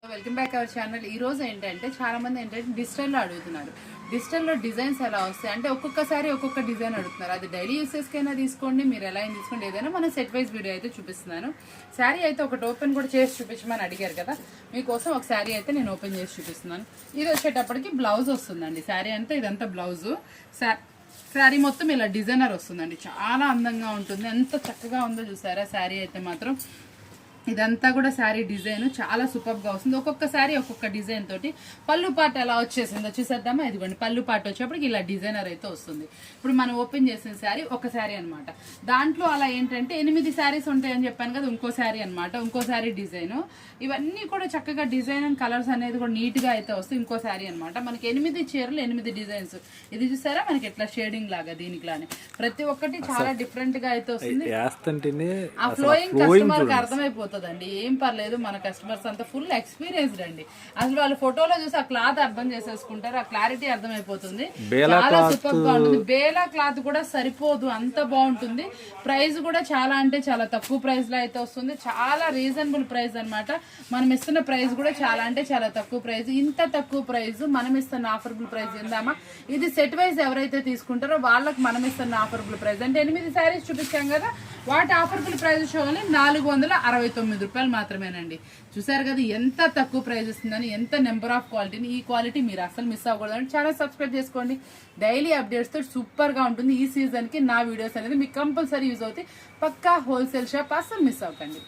Welcome back our channel. ఈ రోజు ఏంటంటే చాలా మంది ఏంటంటే డిజిటల్లో అడుగుతున్నారు. డిజిటల్లో డిజైన్స్ ఎలా వస్తాయి అంటే ఒక్కొక్కసారి ఒక్కొక్క డిజైన్ అడుగుతున్నారు. అది డైలీ యూసెస్కైనా తీసుకోండి, మీరు ఎలా అయినా తీసుకోండి, ఏదైనా మనం సెట్ వైజ్ వీడియో అయితే చూపిస్తున్నాను. శారీ అయితే ఒకటి ఓపెన్ కూడా చేసి చూపించమని అడిగారు కదా, మీకోసం ఒక శారీ అయితే నేను ఓపెన్ చేసి చూపిస్తున్నాను. ఇది వచ్చేటప్పటికి బ్లౌజ్ వస్తుందండి. శారీ అంతా ఇదంతా బ్లౌజు. శారీ మొత్తం ఇలా డిజైనర్ వస్తుందండి. చాలా అందంగా ఉంటుంది. ఎంత చక్కగా ఉందో చూసారా శారీ అయితే మాత్రం. ఇదంతా కూడా శారీ డిజైన్ చాలా సూపర్ గా వస్తుంది. ఒక్కొక్క శారీ ఒక్కొక్క డిజైన్ తోటి. పళ్ళు పాట ఎలా వచ్చేసిందో చూసేద్దామా. ఇదిగోండి పళ్ళు పాట వచ్చేప్పటికి ఇలా డిజైనర్ అయితే వస్తుంది. ఇప్పుడు మనం ఓపెన్ చేసిన శారీ ఒక శారీ అనమాట. దాంట్లో అలా ఏంటంటే 8 శారీస్ ఉంటాయని చెప్పాను కదా, ఇంకో శారీ అనమాట, ఇంకో శారీ డిజైన్. ఇవన్నీ కూడా చక్కగా డిజైన్ అండ్ కలర్స్ అనేది కూడా నీట్ గా అయితే వస్తుంది. ఇంకో శారీ అనమాట. మనకి 8 చీరలు 8 డిజైన్స్. ఇది చూసారా మనకి ఎట్లా షేడింగ్ లాగా దీనికిలానే ప్రతి ఒక్కటి చాలా డిఫరెంట్ గా అయితే వస్తుంది. ఆ ఫ్లోయింగ్ కస్టమర్ కి అర్థమైపోతుంది అండి. ఏం పర్లేదు, మన కస్టమర్స్ అంతా ఫుల్ ఎక్స్పీరియన్స్డ్ అండి. అసలు వాళ్ళు ఫోటోలో చూసి ఆ క్లాత్ అర్థం చేసేసుకుంటారు. ఆ క్లారిటీ అర్థమైపోతుంది. చాలా సూపర్ గా ఉంటుంది. బేలా క్లాత్ కూడా సరిపోదు, అంత బాగుంటుంది. ప్రైస్ కూడా చాలా అంటే చాలా తక్కువ ప్రైస్ లో అయితే వస్తుంది. చాలా రీజనబుల్ ప్రైస్ అనమాట. మనం ఇస్తున్న ప్రైస్ కూడా చాలా అంటే చాలా తక్కువ ప్రైస్. ఇంత తక్కువ ప్రైస్ మనం ఇస్తున్న ఆఫరబుల్ ప్రైస్ ఏందమ్మా. ఇది సెట్ వైజ్ ఎవరైతే తీసుకుంటారో వాళ్ళకి మనం ఇస్తున్న ఆఫరబుల్ ప్రైస్ అంటే 8 శారీస్ చూపించాం కదా, వాటి ఆఫరబుల్ ప్రైస్ చూడాలి 499 రూపాయలు మాత్రమేనండి. చూసారు కదా ఎంత తక్కువ ప్రైస్ ఇస్తుందని, ఎంత నెంబర్ ఆఫ్ క్వాలిటీని. ఈ క్వాలిటీ మీరు అసలు మిస్ అవ్వకూడదండి. చాలా సబ్స్క్రైబ్ చేసుకోండి. డైలీ అప్డేట్స్ తో సూపర్ గా ఉంటుంది. ఈ సీజన్ కి నా వీడియోస్ అనేది మీకు కంపల్సరీ యూజ్ అవుతాయి. పక్కా హోల్సేల్ షాప్, అసలు మిస్ అవ్వకండి.